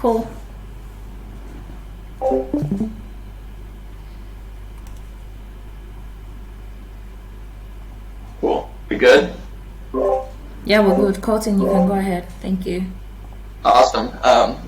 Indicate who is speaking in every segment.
Speaker 1: Cool.
Speaker 2: Cool. We good?
Speaker 1: Yeah, we're good. Colton, you can go ahead. Thank you.
Speaker 2: Awesome.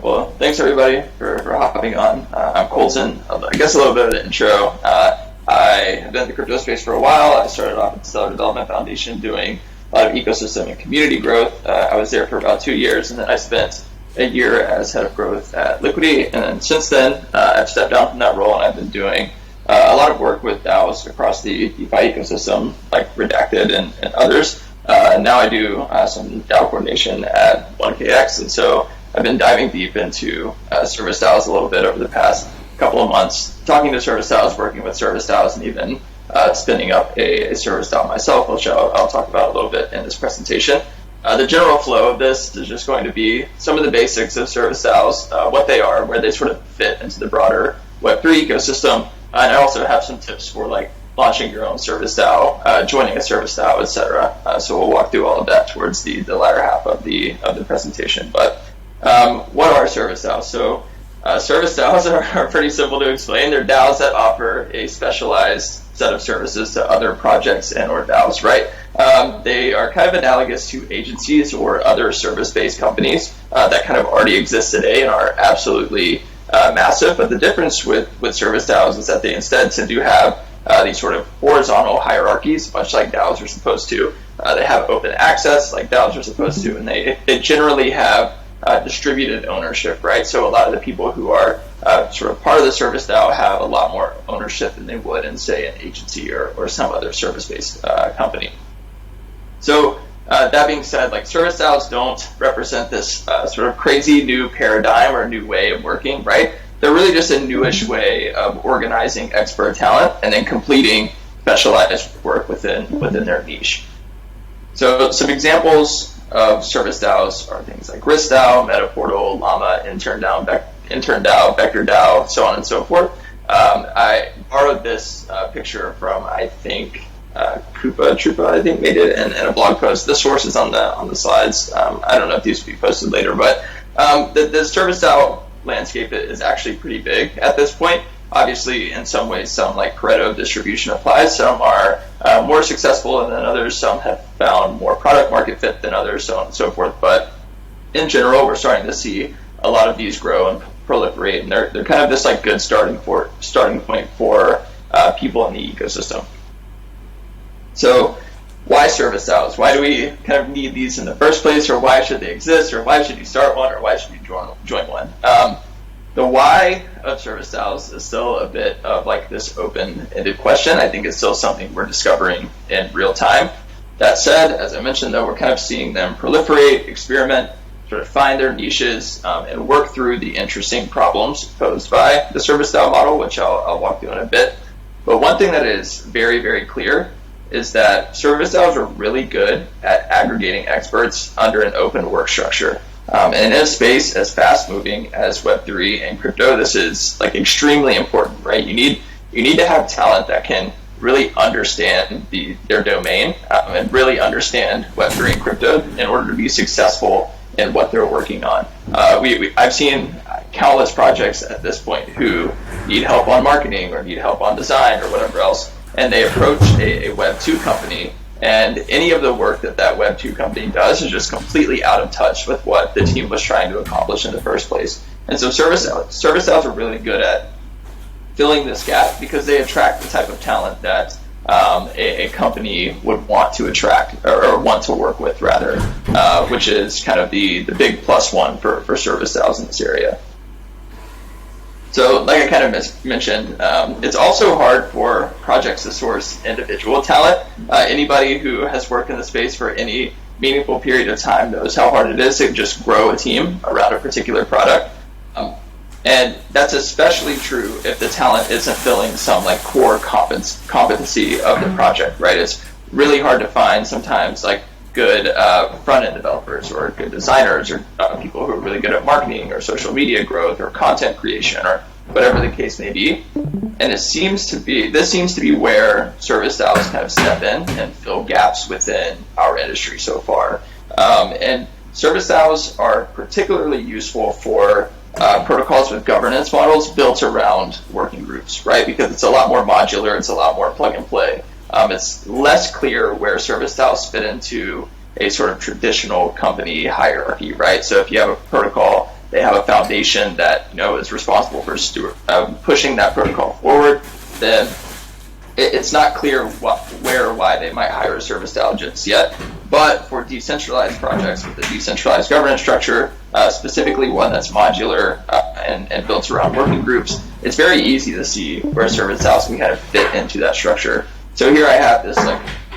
Speaker 2: Well, thanks everybody for hopping on. I'm Colton. I guess a little bit of an intro. I have been in the crypto space for a while. I started off at the Stellar Development Foundation doing a lot of ecosystem and community growth. I was there for about 2 years, and then I spent a year as head of growth at Liquidity. And then since then, I've stepped down from that role, and I've been doing a lot of work with DAOs across the DeFi ecosystem, like Redacted and others. Now I do some DAO coordination at 1KX, and so I've been diving deep into Service DAOs a little bit over the past couple of months, talking to Service DAOs, working with Service DAOs, and even spinning up a Service DAO myself, which I'll talk about a little bit in this presentation. The general flow of this is just going to be some of the basics of Service DAOs, what they are, where they sort of fit into the broader Web3 ecosystem, and I also have some tips for like launching your own Service DAO, joining a Service DAO, etc. So we'll walk through all of that towards the latter half of the presentation. But what are Service DAOs? So Service DAOs are pretty simple to explain. They're DAOs that offer a specialized set of services to other projects and or DAOs, right? They are kind of analogous to agencies or other service-based companies that kind of already exist today and are absolutely massive. But the difference with Service DAOs is that they instead tend to have these sort of horizontal hierarchies, much like DAOs are supposed to. They have open access, like DAOs are supposed to, and they generally have distributed ownership, right? So a lot of the people who are sort of part of the Service DAO have a lot more ownership than they would in, say, an agency or some other service-based company. So that being said, like Service DAOs don't represent this sort of crazy new paradigm or new way of working, right? They're really just a newish way of organizing expert talent and then completing specialized work within their niche. So some examples of Service DAOs are things like Risk DAO, Metaportal, Llama, Intern DAO, Vector DAO, so on and so forth. I borrowed this picture from, I think, Koopa Troopa, I think, made it in a blog post. The source is on the slides. I don't know if these will be posted later, but the Service DAO landscape is actually pretty big at this point. Obviously, in some ways, some like Pareto distribution applies. Some are more successful than others. Some have found more product market fit than others, so on and so forth. But in general, we're starting to see a lot of these grow and proliferate, and they're kind of this like good starting point for people in the ecosystem. So why Service DAOs? Why do we kind of need these in the first place, or why should they exist, or why should you start one, or why should you join one? The why of Service DAOs is still a bit of like this open-ended question. I think it's still something we're discovering in real time. That said, as I mentioned, though, we're kind of seeing them proliferate, experiment, sort of find their niches, and work through the interesting problems posed by the Service DAO model, which I'll walk through in a bit. But one thing that is very, very clear is that Service DAOs are really good at aggregating experts under an open work structure. And in a space as fast-moving as Web3 and crypto, this is like extremely important, right? You need to have talent that can really understand their domain and really understand Web3 and crypto in order to be successful in what they're working on. I've seen countless projects at this point who need help on marketing or need help on design or whatever else, and they approach a Web2 company, and any of the work that Web2 company does is just completely out of touch with what the team was trying to accomplish in the first place. And so Service DAOs are really good at filling this gap because they attract the type of talent that a company would want to attract or want to work with, rather, which is kind of the big plus one for Service DAOs in this area. So like I kind of mentioned, it's also hard for projects to source individual talent. Anybody who has worked in the space for any meaningful period of time knows how hard it is to just grow a team around a particular product. And that's especially true if the talent isn't filling some like core competency of the project, right? It's really hard to find sometimes like good front-end developers or good designers or people who are really good at marketing or social media growth or content creation or whatever the case may be. And this seems to be where Service DAOs kind of step in and fill gaps within our industry so far. And Service DAOs are particularly useful for protocols with governance models built around working groups, right? Because it's a lot more modular, it's a lot more plug and play. It's less clear where service DAOs fit into a sort of traditional company hierarchy, right? So if you have a protocol, they have a foundation that is responsible for pushing that protocol forward, then it's not clear where or why they might hire a service DAO just yet. But for decentralized projects with a decentralized governance structure, specifically one that's modular and built around working groups, it's very easy to see where service DAOs can kind of fit into that structure. So here I have this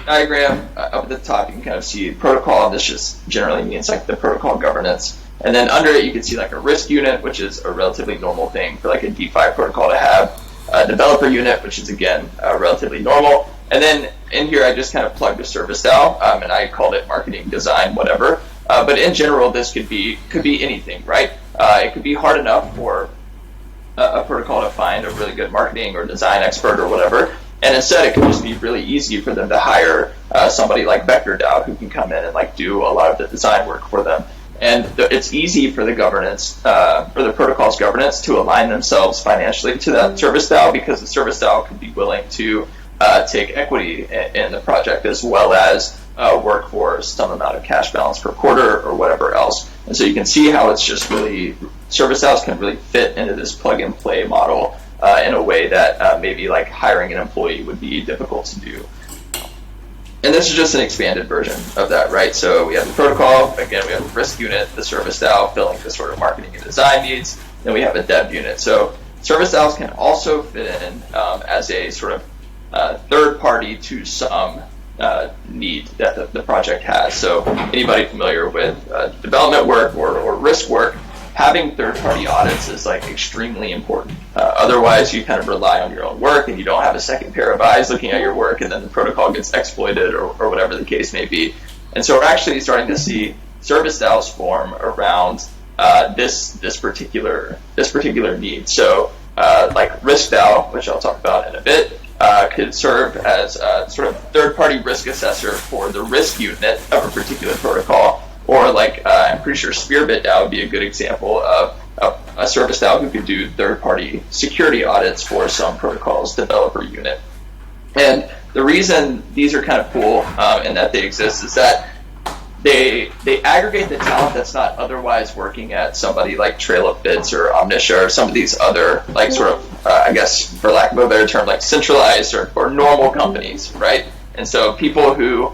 Speaker 2: diagram up at the top. You can kind of see protocol. This just generally means the protocol governance. And then under it, you can see a risk unit, which is a relatively normal thing for a DeFi protocol to have. A developer unit, which is again relatively normal. And then in here, I just kind of plugged a service DAO, and I called it marketing, design, whatever. But in general, this could be anything, right? It could be hard enough for a protocol to find a really good marketing or design expert or whatever. And instead, it could just be really easy for them to hire somebody like Vector DAO who can come in and do a lot of the design work for them. And it's easy for the governance, for the protocol's governance, to align themselves financially to that service DAO, because the service DAO could be willing to take equity in the project as well as work for some amount of cash balance per quarter or whatever else. And so you can see how it's just really, service DAOs can really fit into this plug and play model in a way that maybe hiring an employee would be difficult to do. And this is just an expanded version of that, right? So we have the protocol, again, we have the risk unit, the service DAO filling the sort of marketing and design needs, then we have a dev unit. So service DAOs can also fit in as a sort of third party to some need that the project has. So anybody familiar with development work or risk work, having third-party audits is extremely important. Otherwise, you kind of rely on your own work, and you don't have a second pair of eyes looking at your work, and then the protocol gets exploited or whatever the case may be. And so we're actually starting to see service DAOs form around this particular need. So Risk DAO, which I'll talk about in a bit, could serve as a sort of third-party risk assessor for the risk unit of a particular protocol. Or I'm pretty sure Spearbit DAO would be a good example of a service DAO who could do third-party security audits for some protocol's developer unit. And the reason these are kind of cool and that they exist is that they aggregate the talent that's not otherwise working at somebody like Trail of Bits or Omniscia or some of these other I guess for lack of a better term, centralized or normal companies, right? And so people who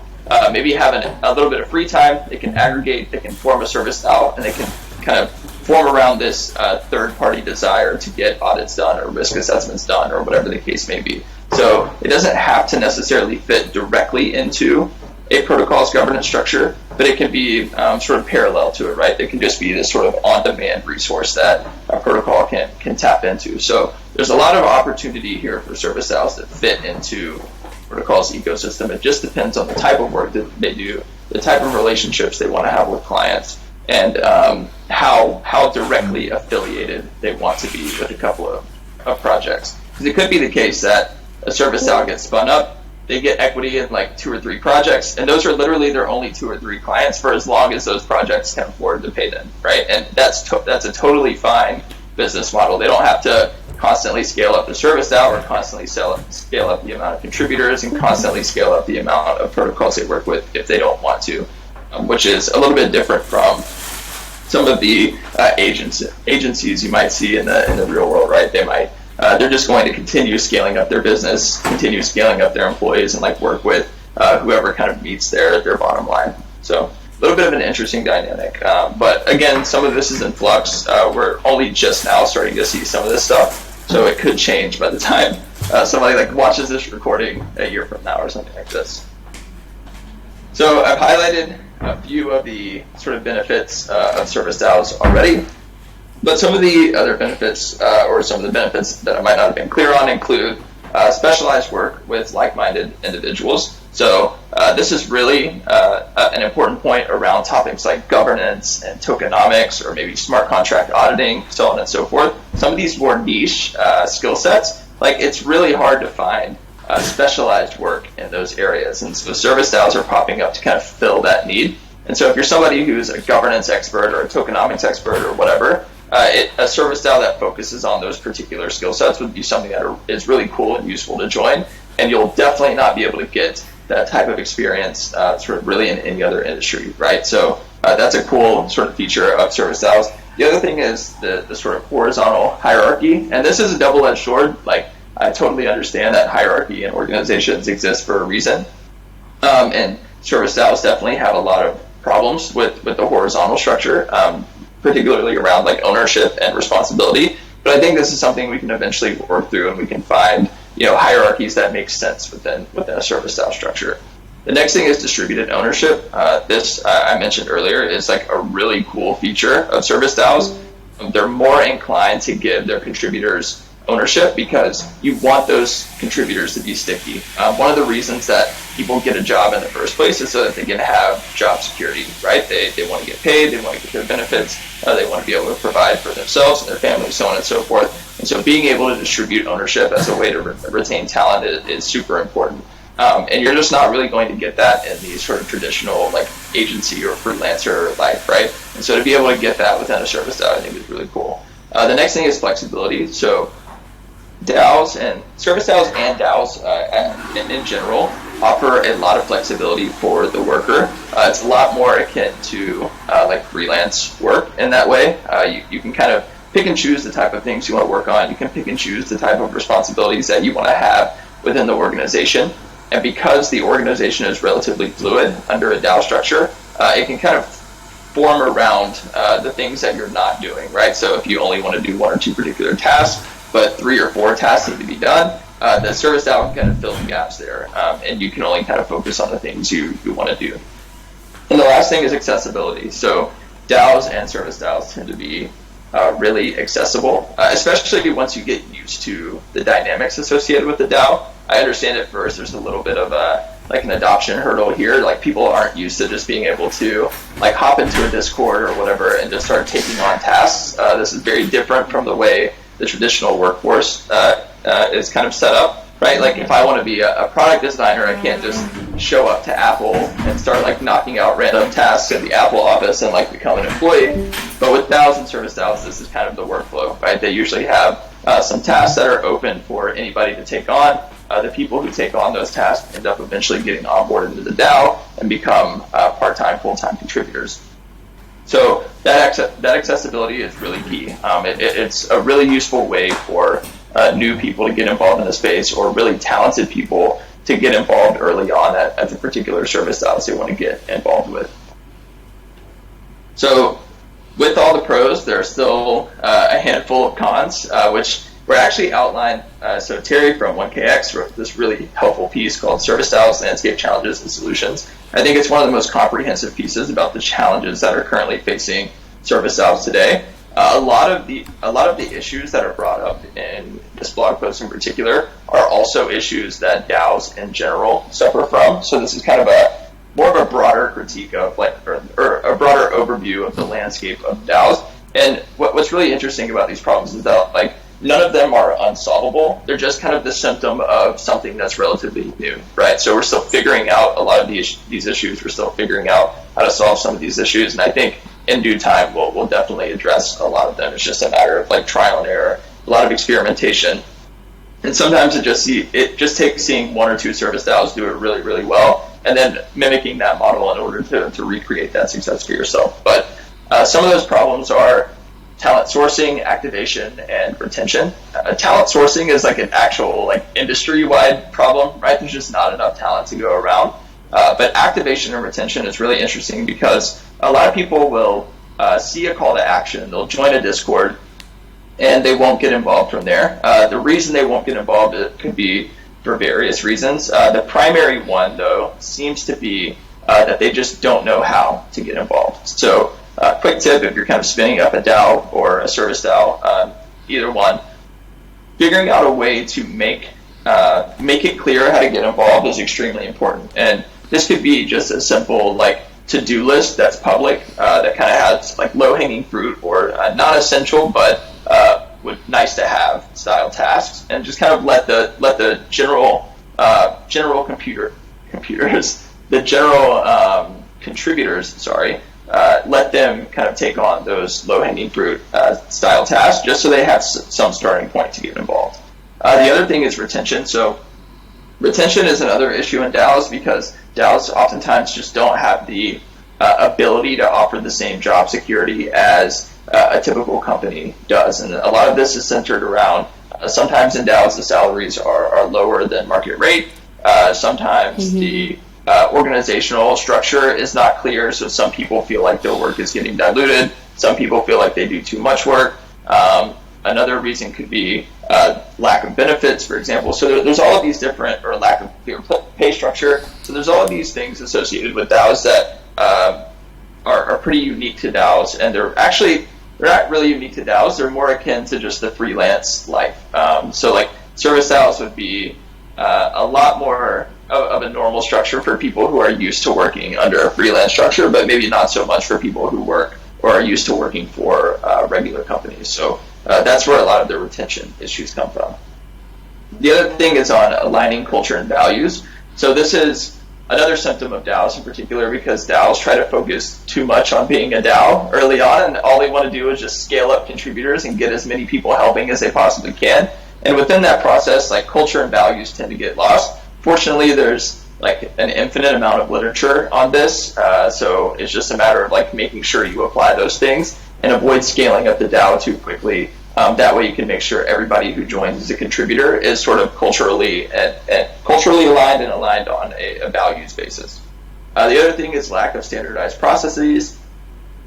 Speaker 2: maybe have a little bit of free time, they can aggregate, they can form a service DAO, and they can kind of form around this third-party desire to get audits done or risk assessments done or whatever the case may be. So it doesn't have to necessarily fit directly into a protocol's governance structure, but it can be sort of parallel to it, right? It can just be this sort of on-demand resource that a protocol can tap into. So there's a lot of opportunity here for service DAOs that fit into protocol's ecosystem. It just depends on the type of work that they do, the type of relationships they want to have with clients, and how directly affiliated they want to be with a couple of projects. Because it could be the case that a service DAO gets spun up, they get equity in 2 or 3 projects, and those are literally their only 2 or 3 clients for as long as those projects can afford to pay them, right? And that's a totally fine business model. They don't have to constantly scale up the service DAO or constantly scale up the amount of contributors and constantly scale up the amount of protocols they work with if they don't want to, which is a little bit different from some of the agencies you might see in the real world, right? They're just going to continue scaling up their business, continue scaling up their employees, and work with whoever kind of meets their bottom line. So a little bit of an interesting dynamic. But again, some of this is in flux. We're only just now starting to see some of this stuff. So it could change by the time somebody watches this recording a year from now or something like this. So I've highlighted a few of the sort of benefits of service DAOs already, but some of the other benefits or some of the benefits that I might not have been clear on include specialized work with like-minded individuals. So this is really an important point around topics like governance and tokenomics or maybe smart contract auditing, so on and so forth. Some of these more niche skill sets, it's really hard to find specialized work in those areas. And so service DAOs are popping up to kind of fill that need. And so if you're somebody who's a governance expert or a tokenomics expert or whatever, a service DAO that focuses on those particular skill sets would be something that is really cool and useful to join, and you'll definitely not be able to get that type of experience sort of really in any other industry, right? So that's a cool sort of feature of service DAOs. The other thing is the sort of horizontal hierarchy, and this is a double-edged sword. Like, I totally understand that hierarchy in organizations exists for a reason, and service DAOs definitely have a lot of problems with the horizontal structure, particularly around like ownership and responsibility. But I think this is something we can eventually work through, and we can find hierarchies that make sense within a service DAO structure. The next thing is distributed ownership. This I mentioned earlier is like a really cool feature of service DAOs. They're more inclined to give their contributors ownership because you want those contributors to be sticky. One of the reasons that people get a job in the first place is so that they can have job security, right? They want to get paid, they want to get their benefits, they want to be able to provide for themselves and their families, so on and so forth. And so being able to distribute ownership as a way to retain talent is super important. And you're just not really going to get that in the sort of traditional like agency or freelancer life, right? And so to be able to get that within a service DAO, I think is really cool. The next thing is flexibility. So DAOs and service DAOs and DAOs in general offer a lot of flexibility for the worker. It's a lot more akin to like freelance work in that way. You can kind of pick and choose the type of things you want to work on. You can pick and choose the type of responsibilities that you want to have within the organization. And because the organization is relatively fluid under a DAO structure, it can kind of form around the things that you're not doing, right? So if you only want to do one or two particular tasks, but 3 or 4 tasks need to be done, the service DAO can kind of fill the gaps there, and you can only kind of focus on the things you want to do. And the last thing is accessibility. So DAOs and service DAOs tend to be really accessible, especially once you get used to the dynamics associated with the DAO. I understand at first there's a little bit of like an adoption hurdle here. Like, people aren't used to just being able to like hop into a Discord or whatever and just start taking on tasks. This is very different from the way the traditional workforce is kind of set up, right? Like, if I want to be a product designer, I can't just show up to Apple and start like knocking out random tasks in the Apple office and like become an employee. But with DAOs and service DAOs, this is kind of the workflow, right? They usually have some tasks that are open for anybody to take on. The people who take on those tasks end up eventually getting onboarded into the DAO and become part-time, full-time contributors. So that accessibility is really key. It's a really useful way for new people to get involved in the space, or really talented people to get involved early on at the particular service DAOs they want to get involved with. So with all the pros, there are still a handful of cons, which were actually outlined. So Terry from 1KX wrote this really helpful piece called Service DAOs, Landscape Challenges and Solutions. I think it's one of the most comprehensive pieces about the challenges that are currently facing service DAOs today. A lot of the issues that are brought up in this blog post in particular are also issues that DAOs in general suffer from. So this is kind of more of a broader critique of or a broader overview of the landscape of DAOs. And what's really interesting about these problems is that like none of them are unsolvable. They're just kind of the symptom of something that's relatively new, right? So we're still figuring out a lot of these issues. We're still figuring out how to solve some of these issues. And I think in due time, we'll definitely address a lot of them. It's just a matter of like trial and error, a lot of experimentation. And sometimes it just takes seeing 1 or 2 service DAOs do it really, really well, and then mimicking that model in order to recreate that success for yourself. But some of those problems are talent sourcing, activation, and retention. Talent sourcing is like an actual like industry-wide problem, right? There's just not enough talent to go around. But activation and retention is really interesting because a lot of people will see a call to action, they'll join a Discord, and they won't get involved from there. The reason they won't get involved, it could be for various reasons. The primary one, though, seems to be that they just don't know how to get involved. So quick tip, if you're kind of spinning up a DAO or a service DAO, either one, figuring out a way to make it clear how to get involved is extremely important. And this could be just a simple like to-do list that's public, that kind of has like low-hanging fruit or non-essential but nice to have style tasks, and just kind of let the general contributors let them kind of take on those low-hanging fruit style tasks, just so they have some starting point to get involved. The other thing is retention. So retention is another issue in DAOs, because DAOs oftentimes just don't have the ability to offer the same job security as a typical company does. And a lot of this is centered around, sometimes in DAOs the salaries are lower than market rate. Sometimes the organizational structure is not clear, so some people feel like their work is getting diluted. Some people feel like they do too much work. Another reason could be lack of benefits, for example. So there's all of these different, or lack of clear pay structure. So there's all of these things associated with DAOs that are pretty unique to DAOs, and they're not really unique to DAOs. They're more akin to just the freelance life. So like service DAOs would be a lot more of a normal structure for people who are used to working under a freelance structure, but maybe not so much for people who work or are used to working for regular companies. So that's where a lot of the retention issues come from. The other thing is on aligning culture and values. So this is another symptom of DAOs in particular, because DAOs try to focus too much on being a DAO early on, and all they want to do is just scale up contributors and get as many people helping as they possibly can. And within that process, like, culture and values tend to get lost. Fortunately, there's like an infinite amount of literature on this, so it's just a matter of like making sure you apply those things and avoid scaling up the DAO too quickly. That way you can make sure everybody who joins as a contributor is sort of culturally aligned and aligned on a values basis. The other thing is lack of standardized processes.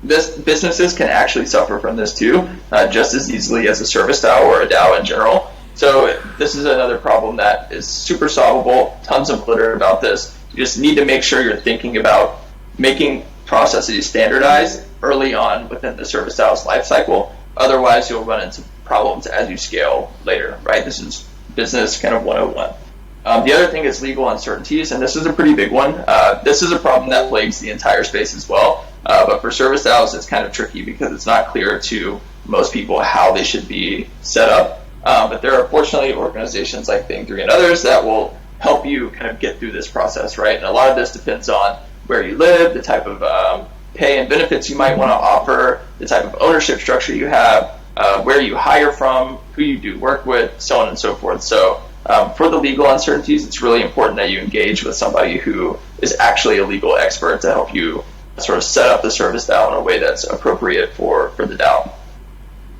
Speaker 2: Businesses can actually suffer from this too, just as easily as a service DAO or a DAO in general. So this is another problem that is super solvable. Tons of literature about this. You just need to make sure you're thinking about making processes standardized early on within the service DAO's life cycle. Otherwise, you'll run into problems as you scale later, right? This is business kind of 101. The other thing is legal uncertainties, and this is a pretty big one. This is a problem that plagues the entire space as well. But for service DAOs, it's kind of tricky because it's not clear to most people how they should be set up. But there are fortunately organizations like Thing3 and others that will help you kind of get through this process, right? And a lot of this depends on where you live, the type of pay and benefits you might want to offer, the type of ownership structure you have, where you hire from, who you do work with, so on and so forth. So for the legal uncertainties, it's really important that you engage with somebody who is actually a legal expert to help you sort of set up the service DAO in a way that's appropriate for the DAO.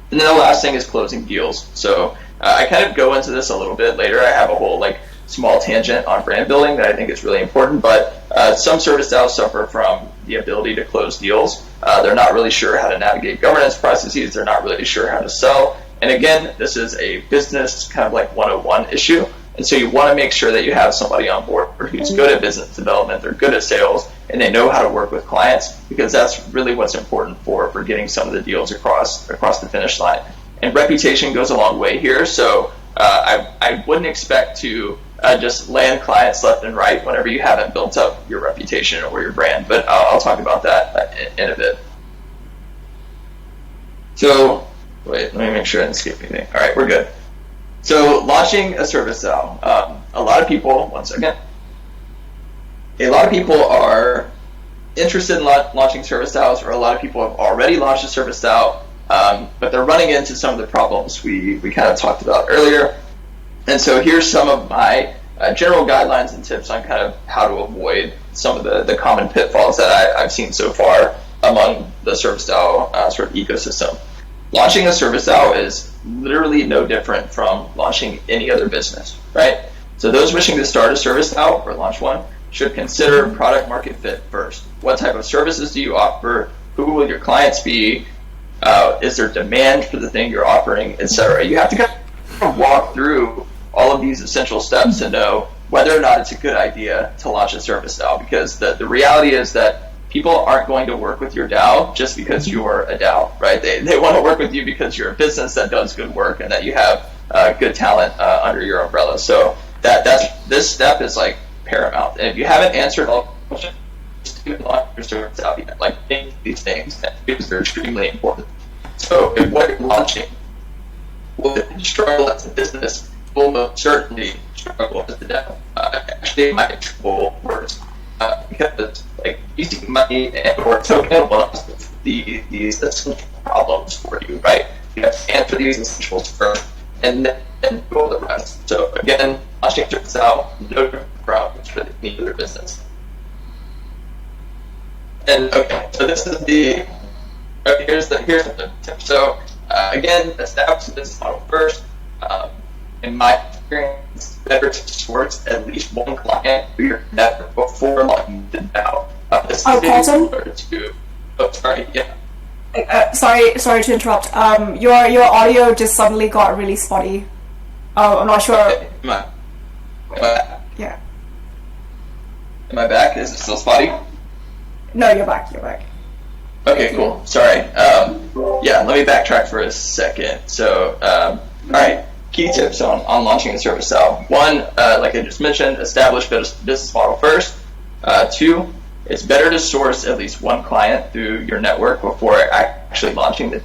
Speaker 2: And then the last thing is closing deals. So I kind of go into this a little bit later. I have a whole small tangent on brand building that I think is really important, but some service DAOs suffer from the ability to close deals. They're not really sure how to navigate governance processes. They're not really sure how to sell. And again, this is a business kind of 101 issue. And so you want to make sure that you have somebody on board who's good at business development, they're good at sales, and they know how to work with clients, because that's really what's important for getting some of the deals across the finish line. And reputation goes a long way here. So I wouldn't expect to just land clients left and right whenever you haven't built up your reputation or your brand. But I'll talk about that in a bit. So wait, let me make sure I didn't skip anything. All right, we're good. So launching a service DAO. A lot of people, one second. A lot of people are interested in launching service DAOs, or a lot of people have already launched a service DAO, but they're running into some of the problems we kind of talked about earlier. And so here's some of my general guidelines and tips on kind of how to avoid some of the common pitfalls that I've seen so far among the service DAO sort of ecosystem. Launching a service DAO is literally no different from launching any other business, right? So those wishing to start a service DAO or launch one should consider product market fit first. What type of services do you offer? Who will your clients be? Is there demand for the thing you're offering, etc.? You have to kind of walk through all of these essential steps to know whether or not it's a good idea to launch a service DAO, because the reality is that people aren't going to work with your DAO just because you're a DAO, right? They want to work with you because you're a business that does good work and that you have good talent under your umbrella. So this step is paramount. And if you haven't answered all the questions, just do launch your service DAO yet. Think these things because they're extremely important. So if what you're launching will struggle as a business, will most certainly struggle as a DAO. Actually, it might struggle worse. because like using money and or token will not solve these essential problems for you, right? You have to answer these essentials first, and then do all the rest. So again, launching a Service DAO, no problems for the need of their business. And okay, so this is here's the tip. So again, establish the business model first. In my experience, it's better to source at least one client for your network before launching the DAO. This is
Speaker 3: Colton?
Speaker 2: Sorry, yeah.
Speaker 3: Sorry to interrupt. Your audio just suddenly got really spotty. I'm not sure.
Speaker 2: Okay. Am I
Speaker 3: Yeah.
Speaker 2: Am I back? Is it still spotty?
Speaker 3: No, you're back. You're back.
Speaker 2: Okay, cool. Sorry. Yeah, let me backtrack for a second. So, all right, key tips on launching a Service DAO. One, like I just mentioned, establish business model first. Two, it's better to source at least one client through your network before actually launching the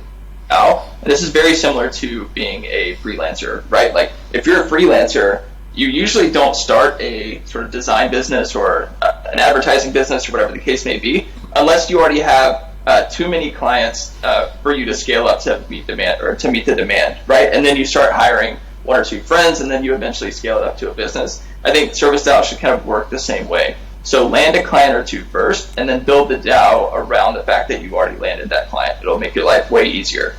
Speaker 2: DAO. And this is very similar to being a freelancer, right? Like, if you're a freelancer, you usually don't start a sort of design business or an advertising business or whatever the case may be, unless you already have too many clients for you to scale up to meet demand or to meet the demand, right? And then you start hiring one or two friends, and then you eventually scale it up to a business. I think Service DAO should kind of work the same way. So land a client or two first, and then build the DAO around the fact that you already landed that client. It'll make your life way easier.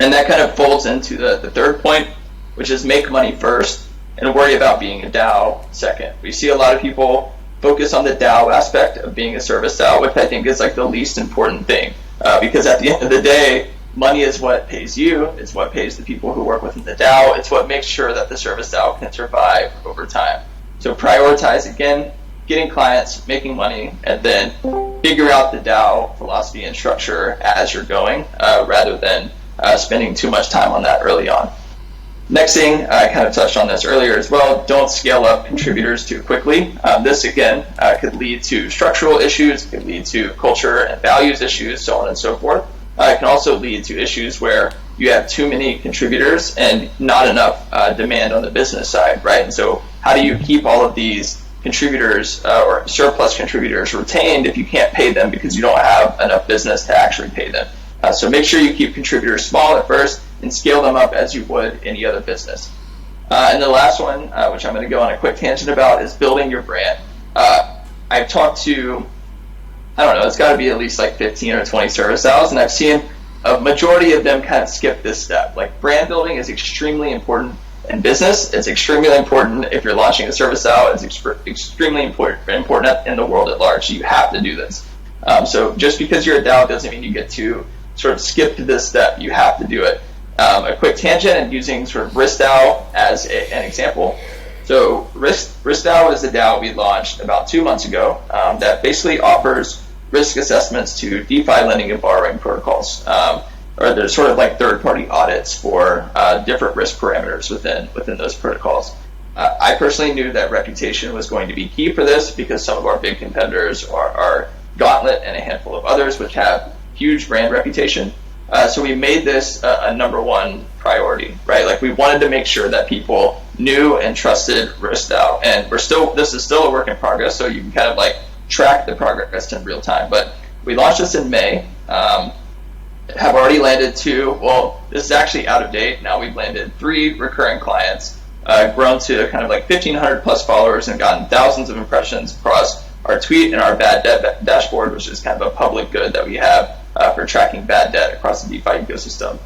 Speaker 2: And that kind of folds into the third point, which is make money first and worry about being a DAO second. We see a lot of people focus on the DAO aspect of being a Service DAO, which I think is like the least important thing, because at the end of the day, money is what pays you, it's what pays the people who work within the DAO, it's what makes sure that the Service DAO can survive over time. So prioritize, again, getting clients, making money, and then figure out the DAO philosophy and structure as you're going, rather than spending too much time on that early on. Next thing, I kind of touched on this earlier as well, don't scale up contributors too quickly. This, again, could lead to structural issues, could lead to culture and values issues, so on and so forth. It can also lead to issues where you have too many contributors and not enough demand on the business side, right? And so how do you keep all of these contributors or surplus contributors retained if you can't pay them because you don't have enough business to actually pay them? So make sure you keep contributors small at first and scale them up as you would any other business. And the last one, which I'm going to go on a quick tangent about, is building your brand. I've talked to, I don't know, it's got to be at least like 15 or 20 Service DAOs, and I've seen a majority of them kind of skip this step. Like, brand building is extremely important in business. It's extremely important if you're launching a Service DAO. It's extremely important in the world at large. You have to do this. So just because you're a DAO doesn't mean you get to sort of skip to this step. You have to do it. A quick tangent and using sort of Risk DAO as an example. So Risk DAO is a DAO we launched about 2 months ago that basically offers risk assessments to DeFi lending and borrowing protocols. Or there's sort of like third-party audits for different risk parameters within those protocols. I personally knew that reputation was going to be key for this because some of our big competitors are Gauntlet and a handful of others, which have huge brand reputation. So we made this a number one priority, right? Like, we wanted to make sure that people knew and trusted Risk DAO, and this is still a work in progress, so you can kind of like track the progress in real time. But we launched this in May, have already landed 2. Well, this is actually out of date. Now we've landed 3 recurring clients, grown to kind of like 1,500 plus followers, and gotten thousands of impressions across our tweet and our bad debt dashboard, which is kind of a public good that we have for tracking bad debt across the DeFi ecosystem.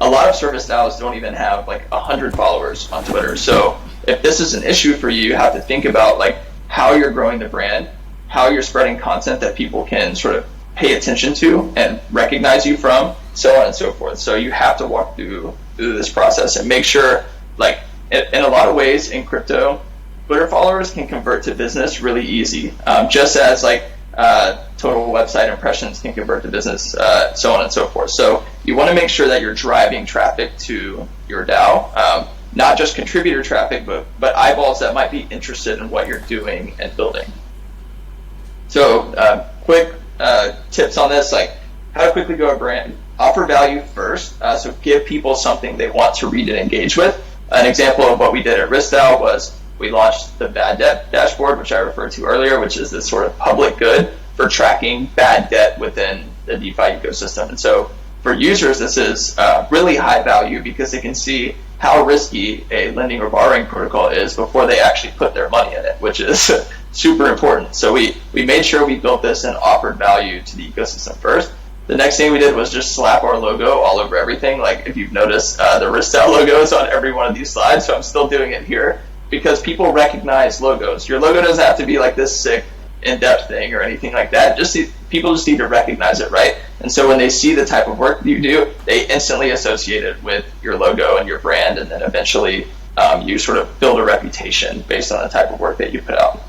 Speaker 2: A lot of Service DAOs don't even have like 100 followers on Twitter. So if this is an issue for you, you have to think about like how you're growing the brand, how you're spreading content that people can sort of pay attention to and recognize you from, so on and so forth. So you have to walk through this process and make sure, like, in a lot of ways in crypto, Twitter followers can convert to business really easy, just as like total website impressions can convert to business, so on and so forth. So you want to make sure that you're driving traffic to your DAO, not just contributor traffic, but eyeballs that might be interested in what you're doing and building. So quick tips on this, like how to quickly grow a brand. Offer value first, so give people something they want to read and engage with. An example of what we did at Risk DAO was we launched the bad debt dashboard, which I referred to earlier, which is this sort of public good for tracking bad debt within the DeFi ecosystem. And so for users, this is really high value because they can see how risky a lending or borrowing protocol is before they actually put their money in it, which is super important. So we made sure we built this and offered value to the ecosystem first. The next thing we did was just slap our logo all over everything. Like if you've noticed, the Service DAO logo is on every one of these slides, so I'm still doing it here because people recognize logos. Your logo doesn't have to be like this sick, in-depth thing or anything like that. People just need to recognize it, right? And so when they see the type of work you do, they instantly associate it with your logo and your brand, and then eventually you sort of build a reputation based on the type of work that you put out.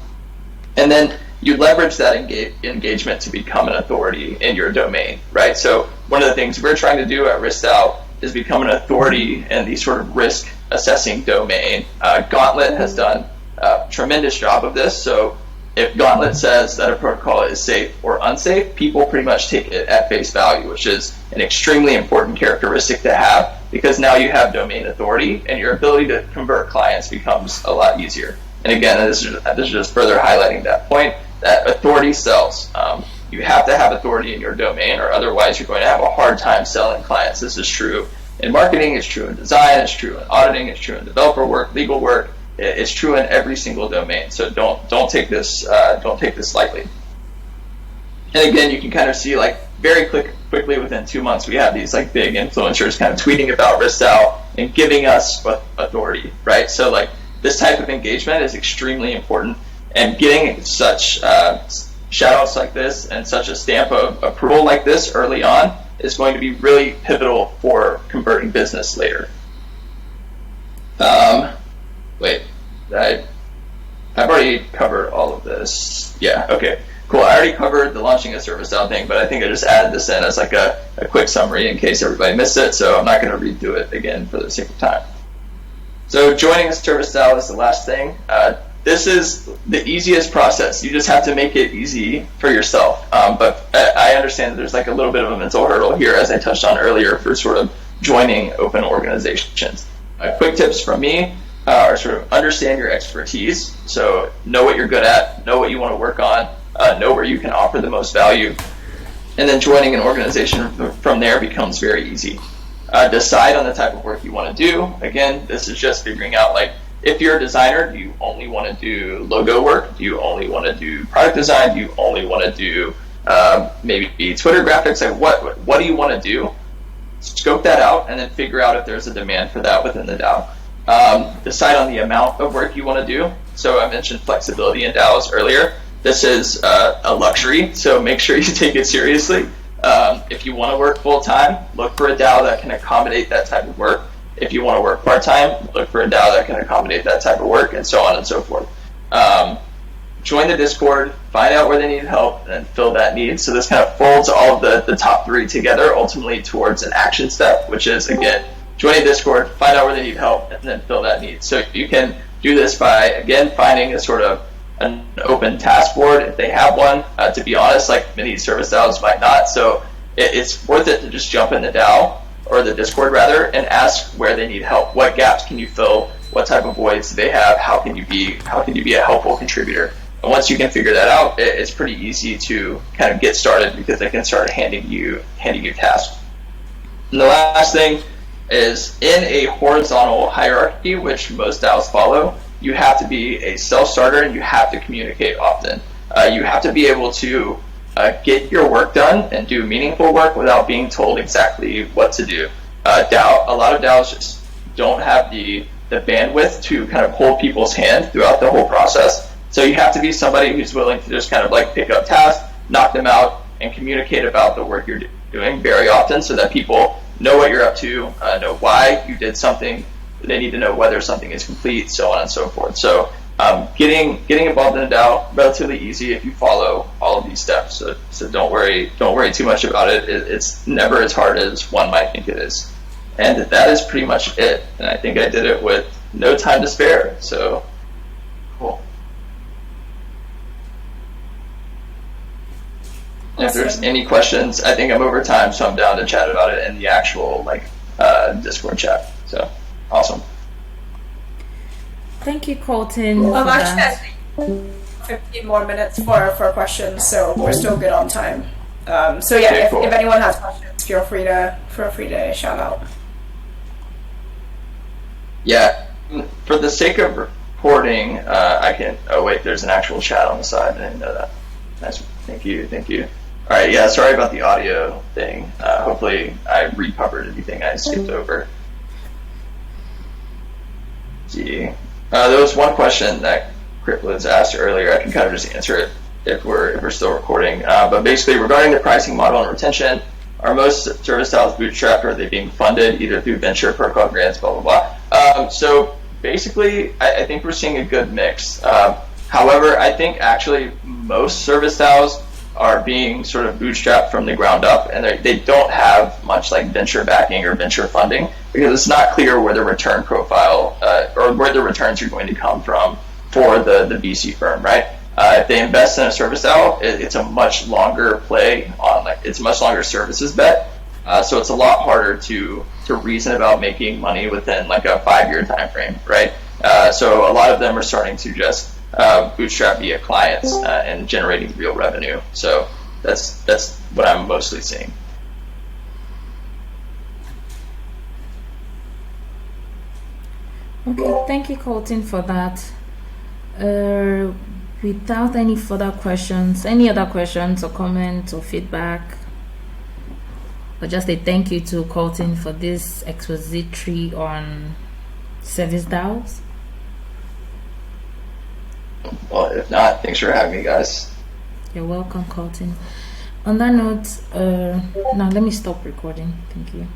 Speaker 2: And then you leverage that engagement to become an authority in your domain, right? So one of the things we're trying to do at Service DAO is become an authority in the sort of risk assessing domain. Gauntlet has done a tremendous job of this. So if Gauntlet says that a protocol is safe or unsafe, people pretty much take it at face value, which is an extremely important characteristic to have because now you have domain authority and your ability to convert clients becomes a lot easier. And again, this is just further highlighting that point that authority sells. You have to have authority in your domain or otherwise you're going to have a hard time selling clients. This is true in marketing, it's true in design, it's true in auditing, it's true in developer work, legal work. It's true in every single domain, so don't take this lightly. And again, you can kind of see like very quickly within 2 months, we have these like big influencers kind of tweeting about Service DAO and giving us authority, right? So like this type of engagement is extremely important, and getting such shout-outs like this and such a stamp of approval like this early on is going to be really pivotal for converting business later. Wait, I've already covered all of this. Yeah, okay, cool. I already covered the launching a Service DAO thing, but I think I just added this in as like a quick summary in case everybody missed it, so I'm not going to read through it again for the sake of time. So joining a Service DAO is the last thing. This is the easiest process. You just have to make it easy for yourself. But I understand that there's like a little bit of a mental hurdle here, as I touched on earlier, for sort of joining open organizations. Quick tips from me are sort of understand your expertise. So know what you're good at, know what you want to work on, know where you can offer the most value. And then joining an organization from there becomes very easy. Decide on the type of work you want to do. Again, this is just figuring out like, if you're a designer, do you only want to do logo work? Do you only want to do product design? Do you only want to do maybe Twitter graphics? Like what do you want to do? Scope that out and then figure out if there's a demand for that within the DAO. Decide on the amount of work you want to do. So I mentioned flexibility in DAOs earlier. This is a luxury, so make sure you take it seriously. If you want to work full-time, look for a DAO that can accommodate that type of work. If you want to work part-time, look for a DAO that can accommodate that type of work, and so on and so forth. Join the Discord, find out where they need help, and then fill that need. So this kind of folds all of the top three together, ultimately towards an action step, which is, again, join a Discord, find out where they need help, and then fill that need. So you can do this by, again, finding a sort of an open task board if they have one. To be honest, like many Service DAOs might not, so it's worth it to just jump in the DAO, or the Discord rather, and ask where they need help. What gaps can you fill? What type of voids do they have? How can you be a helpful contributor? And once you can figure that out, it's pretty easy to kind of get started because they can start handing you tasks. And the last thing is, in a horizontal hierarchy, which most DAOs follow, you have to be a self-starter and you have to communicate often. You have to be able to get your work done and do meaningful work without being told exactly what to do. A lot of DAOs just don't have the bandwidth to kind of hold people's hand throughout the whole process. So you have to be somebody who's willing to just kind of like pick up tasks, knock them out, and communicate about the work you're doing very often so that people know what you're up to, know why you did something. They need to know whether something is complete, so on and so forth. So getting involved in a DAO, relatively easy if you follow all of these steps. So don't worry too much about it. It's never as hard as one might think it is. And that is pretty much it. And I think I did it with no time to spare. So cool. Awesome. If there's any questions, I think I'm over time, so I'm down to chat about it in the actual Discord chat. So awesome.
Speaker 1: Thank you, Colton, for
Speaker 3: Actually,
Speaker 1: that.
Speaker 3: I think 15 more minutes for questions, so we're still good on time. So yeah,
Speaker 2: Okay, cool.
Speaker 3: if anyone has questions, feel free to shout out.
Speaker 2: Yeah, for the sake of recording, I can. Oh wait, there's an actual chat on the side. I didn't know that. Nice. Thank you. All right. Yeah. Sorry about the audio thing. Hopefully, I recovered anything I skipped over. See, there was one question that Crit was asked earlier. I can kind of just answer it if we're still recording. But basically, regarding the pricing model and retention, are most service DAOs bootstrapped, or are they being funded either through venture, protocol grants, blah, blah, blah? So basically, I think we're seeing a good mix. However, I think actually most service DAOs are being sort of bootstrapped from the ground up, and they don't have much like venture backing or venture funding, because it's not clear where the return profile or where the returns are going to come from for the VC firm, right? If they invest in a service DAO, it's a much longer play on, it's a much longer services bet. So it's a lot harder to reason about making money within like a 5-year time frame, right? So a lot of them are starting to just bootstrap via clients and generating real revenue. So that's what I'm mostly seeing.
Speaker 1: Okay, thank you, Colton, for that. Without any further questions, any other questions or comments or feedback, or just a thank you to Colton for this expository on Service DAOs?
Speaker 2: Well, if not, thanks for having me, guys.
Speaker 1: You're welcome, Colton. On that note, now let me stop recording. Thank you.